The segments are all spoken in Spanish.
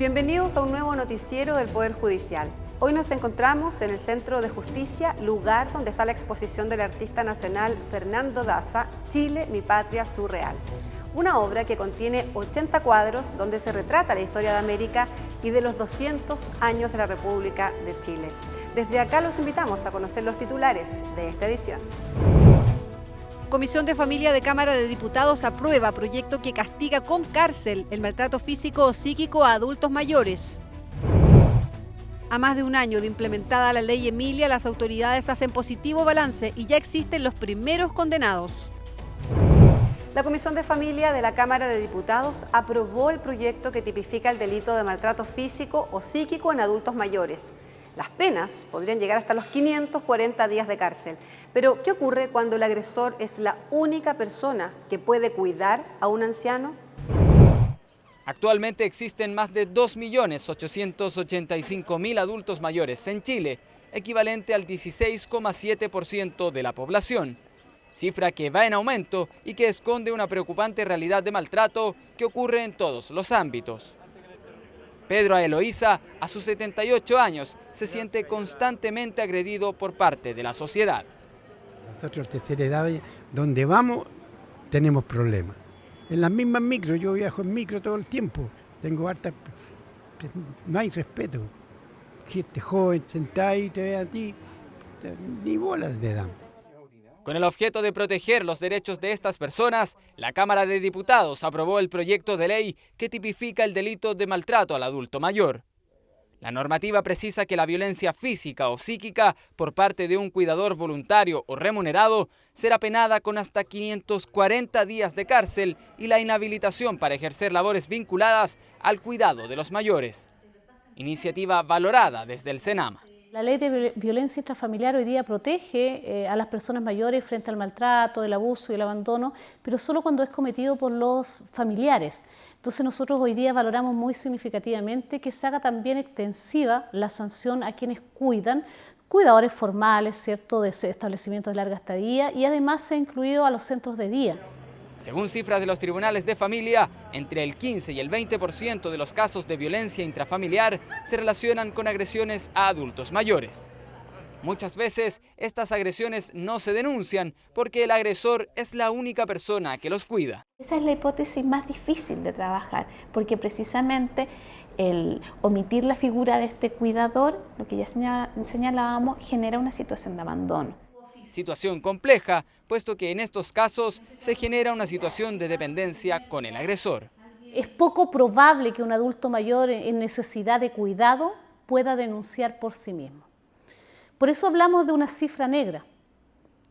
Bienvenidos a un nuevo noticiero del Poder Judicial. Hoy nos encontramos en el Centro de Justicia, lugar donde está la exposición del artista nacional Fernando Daza, Chile, mi patria surreal. Una obra que contiene 80 cuadros donde se retrata la historia de América y de los 200 años de la República de Chile. Desde acá los invitamos a conocer los titulares de esta edición. Comisión de Familia de Cámara de Diputados aprueba proyecto que castiga con cárcel el maltrato físico o psíquico a adultos mayores. A más de un año de implementada la ley Emilia, las autoridades hacen positivo balance y ya existen los primeros condenados. La Comisión de Familia de la Cámara de Diputados aprobó el proyecto que tipifica el delito de maltrato físico o psíquico en adultos mayores. Las penas podrían llegar hasta los 540 días de cárcel. Pero, ¿qué ocurre cuando el agresor es la única persona que puede cuidar a un anciano? Actualmente existen más de 2.885.000 adultos mayores en Chile, equivalente al 16,7% de la población. Cifra que va en aumento y que esconde una preocupante realidad de maltrato que ocurre en todos los ámbitos. Pedro Eloísa, a sus 78 años, se siente constantemente agredido por parte de la sociedad. Nosotros, tercera edad, donde vamos, tenemos problemas. En las mismas micros, yo viajo en micro todo el tiempo, tengo harta, no hay respeto. Gente joven sentada y te ve a ti, ni bolas le dan. Con el objeto de proteger los derechos de estas personas, la Cámara de Diputados aprobó el proyecto de ley que tipifica el delito de maltrato al adulto mayor. La normativa precisa que la violencia física o psíquica por parte de un cuidador voluntario o remunerado será penada con hasta 540 días de cárcel y la inhabilitación para ejercer labores vinculadas al cuidado de los mayores. Iniciativa valorada desde el Senama. La ley de violencia intrafamiliar hoy día protege a las personas mayores frente al maltrato, el abuso y el abandono, pero solo cuando es cometido por los familiares. Entonces nosotros hoy día valoramos muy significativamente que se haga también extensiva la sanción a quienes cuidan, cuidadores formales, ¿cierto?, de establecimientos de larga estadía, y además se ha incluido a los centros de día. Según cifras de los tribunales de familia, entre el 15 y el 20% de los casos de violencia intrafamiliar se relacionan con agresiones a adultos mayores. Muchas veces estas agresiones no se denuncian porque el agresor es la única persona que los cuida. Esa es la hipótesis más difícil de trabajar, porque precisamente el omitir la figura de este cuidador, lo que ya señalábamos, genera una situación de abandono. Situación compleja, puesto que en estos casos se genera una situación de dependencia con el agresor. Es poco probable que un adulto mayor en necesidad de cuidado pueda denunciar por sí mismo. Por eso hablamos de una cifra negra.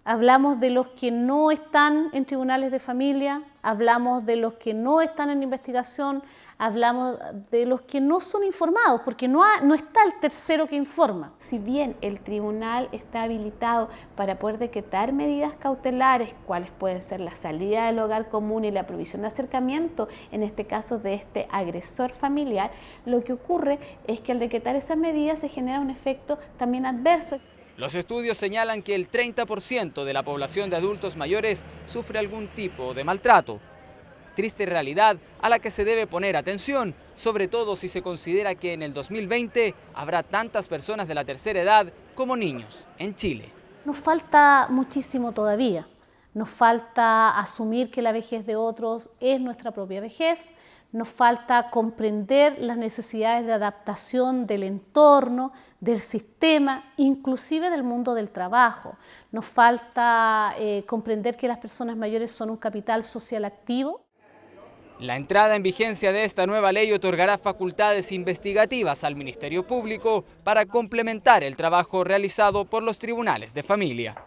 Hablamos de los que no están en tribunales de familia, hablamos de los que no están en investigación, hablamos de los que no son informados, porque no está el tercero que informa. Si bien el tribunal está habilitado para poder decretar medidas cautelares, cuáles pueden ser la salida del hogar común y la provisión de acercamiento, en este caso de este agresor familiar, lo que ocurre es que al decretar esas medidas se genera un efecto también adverso. Los estudios señalan que el 30% de la población de adultos mayores sufre algún tipo de maltrato. Triste realidad a la que se debe poner atención, sobre todo si se considera que en el 2020 habrá tantas personas de la tercera edad como niños en Chile. Nos falta muchísimo todavía. Nos falta asumir que la vejez de otros es nuestra propia vejez. Nos falta comprender las necesidades de adaptación del entorno, del sistema, inclusive del mundo del trabajo. Nos falta comprender que las personas mayores son un capital social activo. La entrada en vigencia de esta nueva ley otorgará facultades investigativas al Ministerio Público para complementar el trabajo realizado por los tribunales de familia.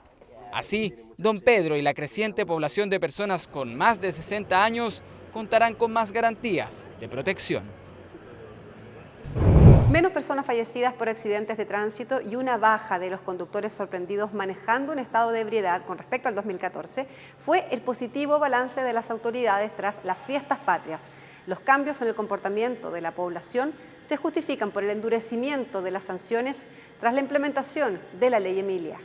Así, don Pedro y la creciente población de personas con más de 60 años contarán con más garantías de protección. Menos personas fallecidas por accidentes de tránsito y una baja de los conductores sorprendidos manejando en estado de ebriedad con respecto al 2014 fue el positivo balance de las autoridades tras las fiestas patrias. Los cambios en el comportamiento de la población se justifican por el endurecimiento de las sanciones tras la implementación de la ley Emilia.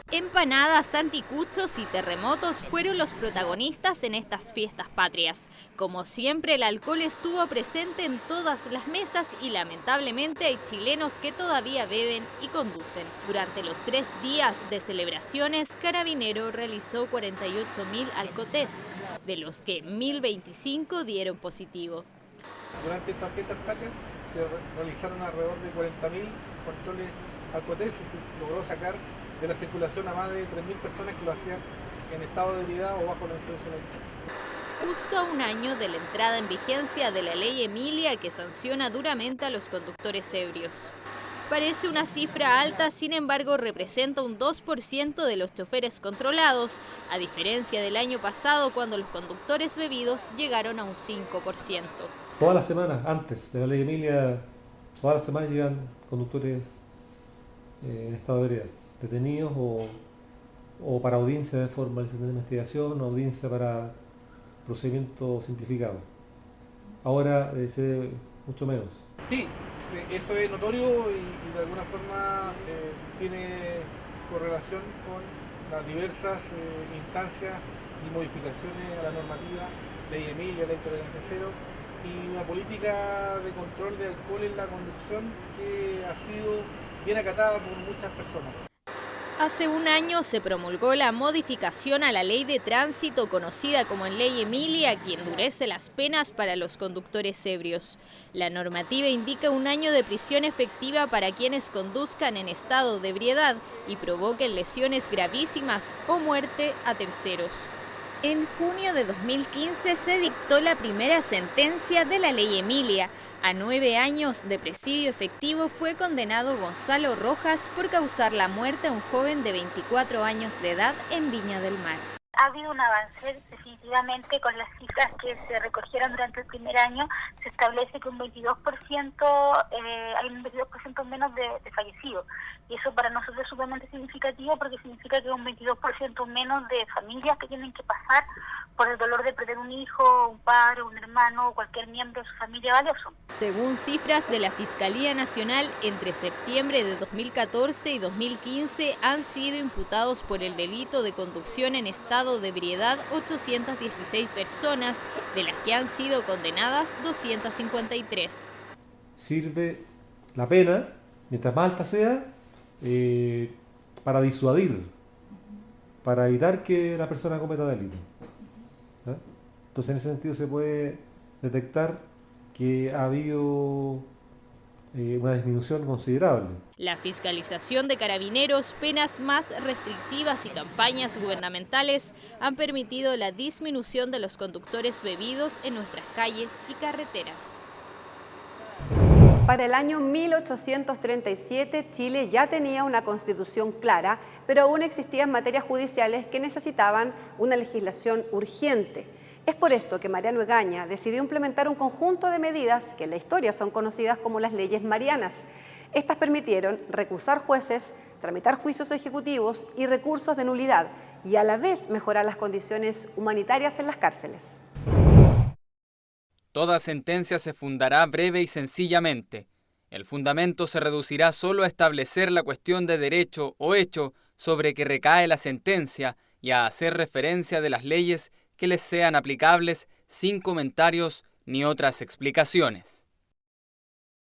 Empanadas, anticuchos y terremotos fueron los protagonistas en estas fiestas patrias. Como siempre, el alcohol estuvo presente en todas las mesas y lamentablemente hay chilenos que todavía beben y conducen. Durante los 3 días de celebraciones, Carabinero realizó 48.000 alcotés, de los que 1.025 dieron positivo. Durante estas fiestas patrias se realizaron alrededor de 40.000 controles alcotés y se logró sacar de la circulación a más de 3.000 personas que lo hacían en estado de ebriedad o bajo la influencia del alcohol. Justo a un año de la entrada en vigencia de la ley Emilia que sanciona duramente a los conductores ebrios. Parece una cifra alta, sin embargo representa un 2% de los choferes controlados, a diferencia del año pasado cuando los conductores bebidos llegaron a un 5%. Todas las semanas, antes de la ley Emilia, todas las semanas llegan conductores en estado de ebriedad, detenidos o para audiencia de formalización de investigación o audiencia para procedimiento simplificado. Ahora se ve mucho menos. Sí, eso es notorio y de alguna forma tiene correlación con las diversas instancias y modificaciones a la normativa, ley Emilia, ley tolerancia cero, y una política de control de alcohol en la conducción que ha sido bien acatada por muchas personas. Hace un año se promulgó la modificación a la ley de tránsito conocida como en ley Emilia, que endurece las penas para los conductores ebrios. La normativa indica 1 año de prisión efectiva para quienes conduzcan en estado de ebriedad y provoquen lesiones gravísimas o muerte a terceros. En junio de 2015 se dictó la primera sentencia de la ley Emilia. A 9 años de presidio efectivo fue condenado Gonzalo Rojas por causar la muerte a un joven de 24 años de edad en Viña del Mar. Ha habido un avance definitivamente con las cifras que se recogieron durante el primer año. Se establece que un 22%, hay un 22% menos de fallecidos. Y eso para nosotros es sumamente significativo porque significa que hay un 22% menos de familias que tienen que pasar por el dolor de perder un hijo, un padre, un hermano o cualquier miembro de su familia valioso. Según cifras de la Fiscalía Nacional, entre septiembre de 2014 y 2015 han sido imputados por el delito de conducción en estado de ebriedad 816 personas, de las que han sido condenadas 253. Sirve la pena, mientras más alta sea, para disuadir, para evitar que la persona cometa delito. Entonces, en ese sentido se puede detectar que ha habido una disminución considerable. La fiscalización de Carabineros, penas más restrictivas y campañas gubernamentales han permitido la disminución de los conductores bebidos en nuestras calles y carreteras. Para el año 1837, Chile ya tenía una constitución clara, pero aún existían materias judiciales que necesitaban una legislación urgente. Es por esto que Mariano Egaña decidió implementar un conjunto de medidas que en la historia son conocidas como las leyes marianas. Estas permitieron recusar jueces, tramitar juicios ejecutivos y recursos de nulidad y a la vez mejorar las condiciones humanitarias en las cárceles. Toda sentencia se fundará breve y sencillamente. El fundamento se reducirá solo a establecer la cuestión de derecho o hecho sobre que recae la sentencia y a hacer referencia de las leyes que les sean aplicables sin comentarios ni otras explicaciones.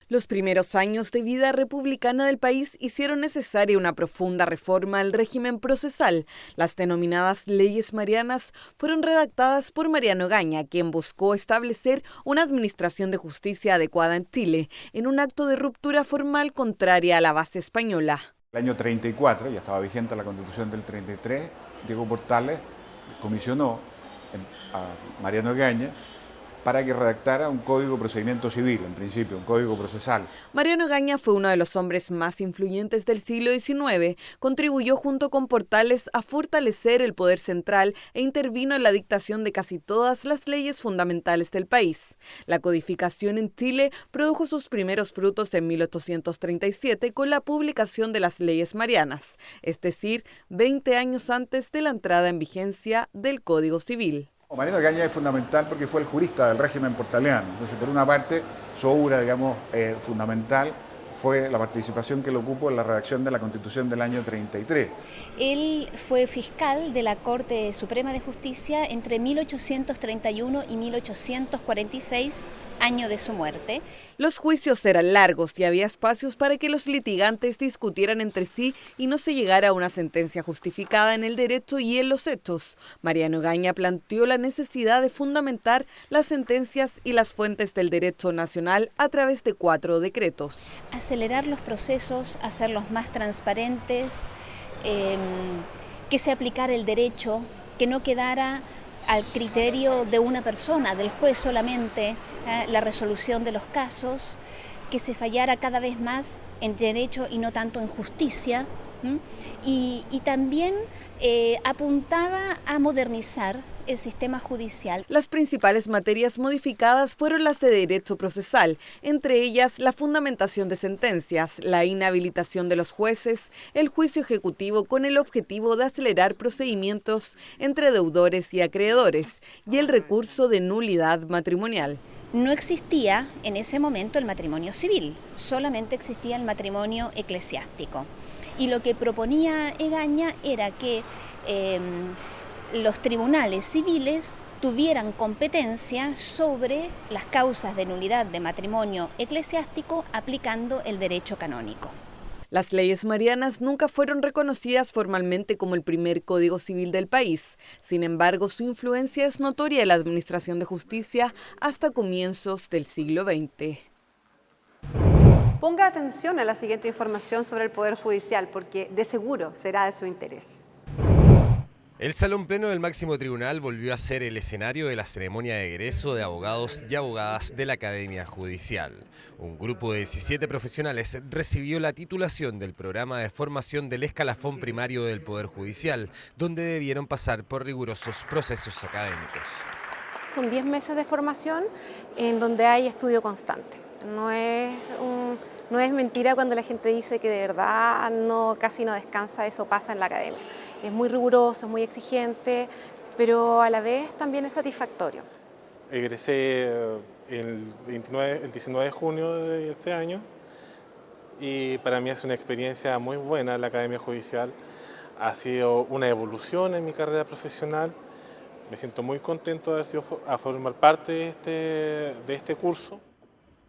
Los primeros años de vida republicana del país hicieron necesaria una profunda reforma al régimen procesal. Las denominadas leyes marianas fueron redactadas por Mariano Egaña, quien buscó establecer una administración de justicia adecuada en Chile, en un acto de ruptura formal contraria a la base española. El año 34, ya estaba vigente la Constitución del 33, Diego Portales comisionó a Mariano Egaña para que redactara un código de procedimiento civil, en principio, un código procesal. Mariano Egaña fue uno de los hombres más influyentes del siglo XIX, contribuyó junto con Portales a fortalecer el poder central e intervino en la dictación de casi todas las leyes fundamentales del país. La codificación en Chile produjo sus primeros frutos en 1837 con la publicación de las leyes marianas, es decir, 20 años antes de la entrada en vigencia del Código Civil. Mariano Egaña es fundamental porque fue el jurista del régimen portaliano. Entonces, por una parte, su obra, digamos, fundamental fue la participación que le ocupó en la redacción de la Constitución del año 33. Él fue fiscal de la Corte Suprema de Justicia entre 1831 y 1846, año de su muerte. Los juicios eran largos y había espacios para que los litigantes discutieran entre sí y no se llegara a una sentencia justificada en el derecho y en los hechos. Mariano Egaña planteó la necesidad de fundamentar las sentencias y las fuentes del derecho nacional a través de 4 decretos. Acelerar los procesos, hacerlos más transparentes, que se aplicara el derecho, que no quedara al criterio de una persona, del juez solamente, la resolución de los casos, que se fallara cada vez más en derecho y no tanto en justicia, y también apuntaba a modernizar el sistema judicial. Las principales materias modificadas fueron las de derecho procesal, entre ellas la fundamentación de sentencias, la inhabilitación de los jueces, el juicio ejecutivo con el objetivo de acelerar procedimientos entre deudores y acreedores y el recurso de nulidad matrimonial. No existía en ese momento el matrimonio civil, solamente existía el matrimonio eclesiástico. Y lo que proponía Egaña era que los tribunales civiles tuvieran competencia sobre las causas de nulidad de matrimonio eclesiástico aplicando el derecho canónico. Las leyes marianas nunca fueron reconocidas formalmente como el primer código civil del país. Sin embargo, su influencia es notoria en la administración de justicia hasta comienzos del siglo XX. Ponga atención a la siguiente información sobre el Poder Judicial, porque de seguro será de su interés. El Salón Pleno del Máximo Tribunal volvió a ser el escenario de la ceremonia de egreso de abogados y abogadas de la Academia Judicial. Un grupo de 17 profesionales recibió la titulación del programa de formación del escalafón primario del Poder Judicial, donde debieron pasar por rigurosos procesos académicos. Son 10 meses de formación en donde hay estudio constante. No es mentira cuando la gente dice que de verdad casi no descansa, eso pasa en la academia. Es muy riguroso, es muy exigente, pero a la vez también es satisfactorio. Egresé el 19 de junio de este año y para mí es una experiencia muy buena la Academia Judicial. Ha sido una evolución en mi carrera profesional. Me siento muy contento de haber sido a formar parte de este curso.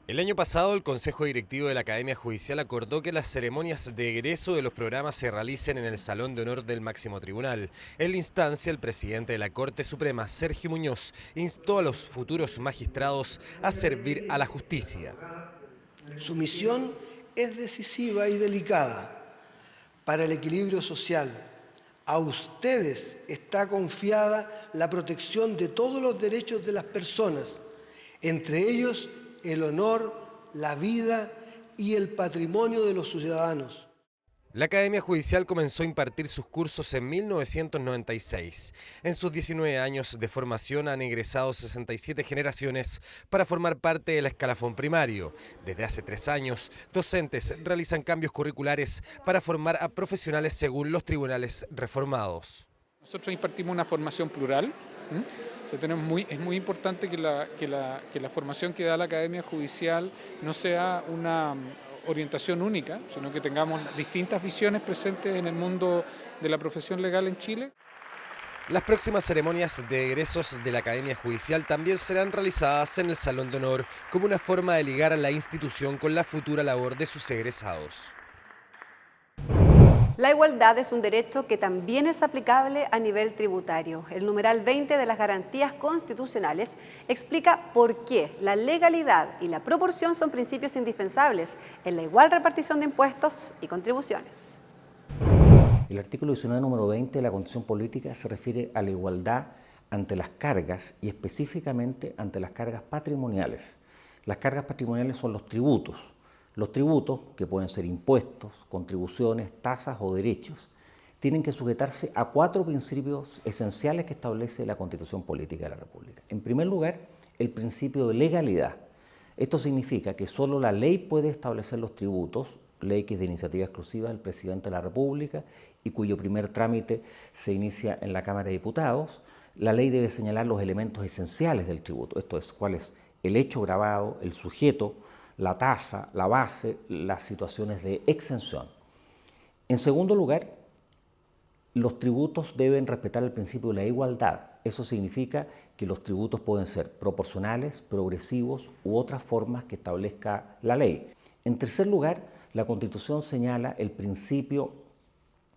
El año pasado, el Consejo Directivo de la Academia Judicial acordó que las ceremonias de egreso de los programas se realicen en el Salón de Honor del Máximo Tribunal. En la instancia, el presidente de la Corte Suprema, Sergio Muñoz, instó a los futuros magistrados a servir a la justicia. Su misión es decisiva y delicada para el equilibrio social. A ustedes está confiada la protección de todos los derechos de las personas, entre ellos el honor, la vida y el patrimonio de los ciudadanos. La Academia Judicial comenzó a impartir sus cursos en 1996. En sus 19 años de formación han egresado 67 generaciones para formar parte del escalafón primario. Desde hace 3 años, docentes realizan cambios curriculares para formar a profesionales según los tribunales reformados. Nosotros impartimos una formación plural. Es muy importante que la formación que da la Academia Judicial no sea una orientación única, sino que tengamos distintas visiones presentes en el mundo de la profesión legal en Chile. Las próximas ceremonias de egresos de la Academia Judicial también serán realizadas en el Salón de Honor como una forma de ligar a la institución con la futura labor de sus egresados. La igualdad es un derecho que también es aplicable a nivel tributario. El numeral 20 de las garantías constitucionales explica por qué la legalidad y la proporción son principios indispensables en la igual repartición de impuestos y contribuciones. El artículo 19, número 20 de la Constitución Política se refiere a la igualdad ante las cargas y específicamente ante las cargas patrimoniales. Las cargas patrimoniales son los tributos. Los tributos, que pueden ser impuestos, contribuciones, tasas o derechos, tienen que sujetarse a 4 principios esenciales que establece la Constitución Política de la República. En primer lugar, el principio de legalidad. Esto significa que solo la ley puede establecer los tributos, ley que es de iniciativa exclusiva del Presidente de la República y cuyo primer trámite se inicia en la Cámara de Diputados. La ley debe señalar los elementos esenciales del tributo, esto es, cuál es el hecho gravado, el sujeto la tasa, la base, las situaciones de exención. En segundo lugar, los tributos deben respetar el principio de la igualdad. Eso significa que los tributos pueden ser proporcionales, progresivos u otras formas que establezca la ley. En tercer lugar, la Constitución señala el principio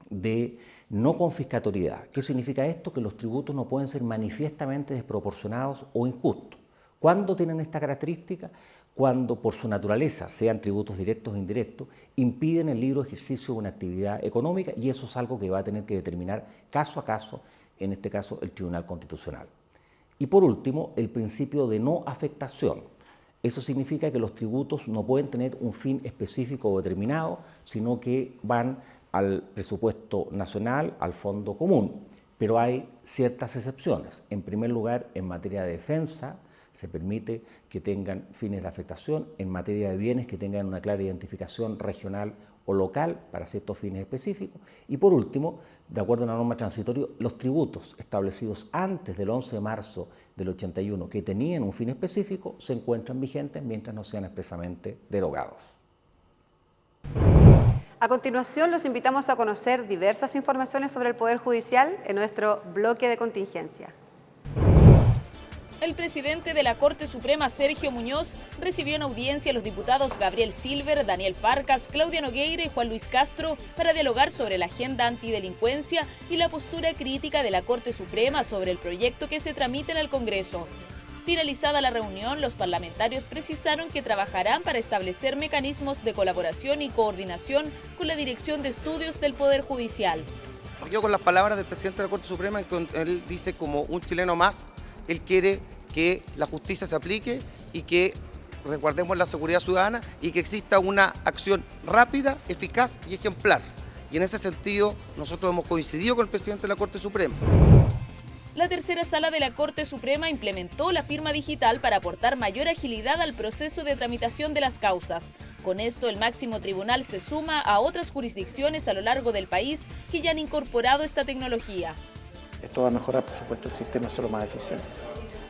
de no confiscatoriedad. ¿Qué significa esto? Que los tributos no pueden ser manifiestamente desproporcionados o injustos. ¿Cuándo tienen esta característica? Cuando por su naturaleza, sean tributos directos o indirectos, impiden el libre ejercicio de una actividad económica, y eso es algo que va a tener que determinar caso a caso, en este caso el Tribunal Constitucional. Y por último, el principio de no afectación. Eso significa que los tributos no pueden tener un fin específico o determinado, sino que van al presupuesto nacional, al fondo común. Pero hay ciertas excepciones. En primer lugar, en materia de defensa, se permite que tengan fines de afectación, en materia de bienes que tengan una clara identificación regional o local para ciertos fines específicos. Y por último, de acuerdo a una norma transitoria, los tributos establecidos antes del 11 de marzo del 81 que tenían un fin específico se encuentran vigentes mientras no sean expresamente derogados. A continuación, los invitamos a conocer diversas informaciones sobre el Poder Judicial en nuestro bloque de contingencia. El presidente de la Corte Suprema, Sergio Muñoz, recibió en audiencia a los diputados Gabriel Silver, Daniel Farcas, Claudia Nogueira y Juan Luis Castro para dialogar sobre la agenda antidelincuencia y la postura crítica de la Corte Suprema sobre el proyecto que se tramita en el Congreso. Finalizada la reunión, los parlamentarios precisaron que trabajarán para establecer mecanismos de colaboración y coordinación con la Dirección de Estudios del Poder Judicial. Yo con las palabras del presidente de la Corte Suprema, él dice como un chileno más, él quiere que la justicia se aplique y que resguardemos la seguridad ciudadana y que exista una acción rápida, eficaz y ejemplar. Y en ese sentido nosotros hemos coincidido con el presidente de la Corte Suprema. La tercera sala de la Corte Suprema implementó la firma digital para aportar mayor agilidad al proceso de tramitación de las causas. Con esto, el máximo tribunal se suma a otras jurisdicciones a lo largo del país que ya han incorporado esta tecnología. Esto va a mejorar, por supuesto, el sistema, hacerlo más eficiente.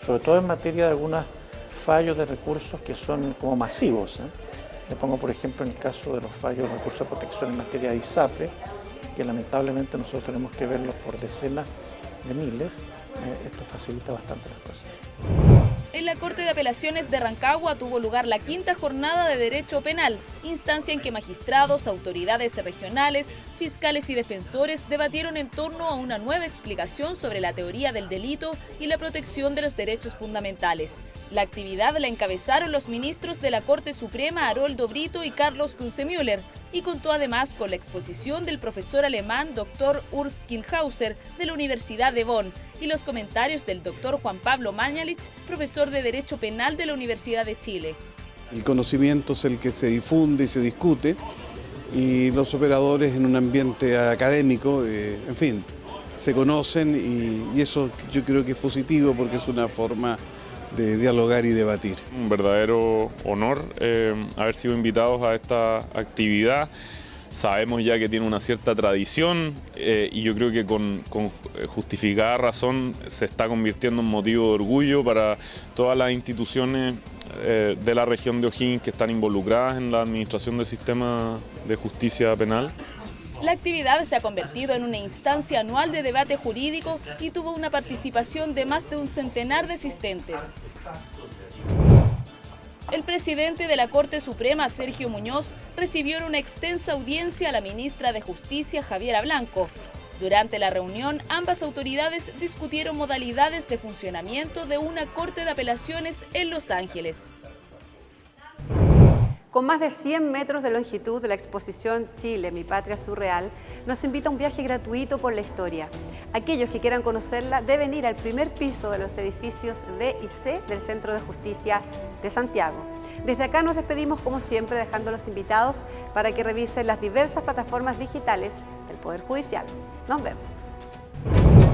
Sobre todo en materia de algunos fallos de recursos que son como masivos. Le pongo, por ejemplo, en el caso de los fallos de recursos de protección en materia de ISAPRE, que lamentablemente nosotros tenemos que verlos por decenas de miles. Esto facilita bastante las cosas. En la Corte de Apelaciones de Rancagua tuvo lugar la quinta jornada de Derecho Penal, instancia en que magistrados, autoridades regionales, fiscales y defensores debatieron en torno a una nueva explicación sobre la teoría del delito y la protección de los derechos fundamentales. La actividad la encabezaron los ministros de la Corte Suprema Haroldo Brito y Carlos Kunze-Müller, y contó además con la exposición del profesor alemán Dr. Urs Kinhauser de la Universidad de Bonn y los comentarios del Dr. Juan Pablo Mañalich, profesor de Derecho Penal de la Universidad de Chile. El conocimiento es el que se difunde y se discute, y los operadores en un ambiente académico, en fin, se conocen, y eso yo creo que es positivo porque es una forma de dialogar y debatir. Un verdadero honor haber sido invitados a esta actividad. Sabemos ya que tiene una cierta tradición y yo creo que con justificada razón se está convirtiendo en motivo de orgullo para todas las instituciones de la región de O'Higgins que están involucradas en la administración del sistema de justicia penal. La actividad se ha convertido en una instancia anual de debate jurídico y tuvo una participación de más de un centenar de asistentes. El presidente de la Corte Suprema, Sergio Muñoz, recibió en una extensa audiencia a la ministra de Justicia, Javiera Blanco. Durante la reunión, ambas autoridades discutieron modalidades de funcionamiento de una Corte de Apelaciones en Los Ángeles. Con más de 100 metros de longitud, la exposición Chile, mi patria surreal, nos invita a un viaje gratuito por la historia. Aquellos que quieran conocerla deben ir al primer piso de los edificios D y C del Centro de Justicia de Santiago. Desde acá nos despedimos como siempre, dejándolos invitados para que revisen las diversas plataformas digitales del Poder Judicial. Nos vemos.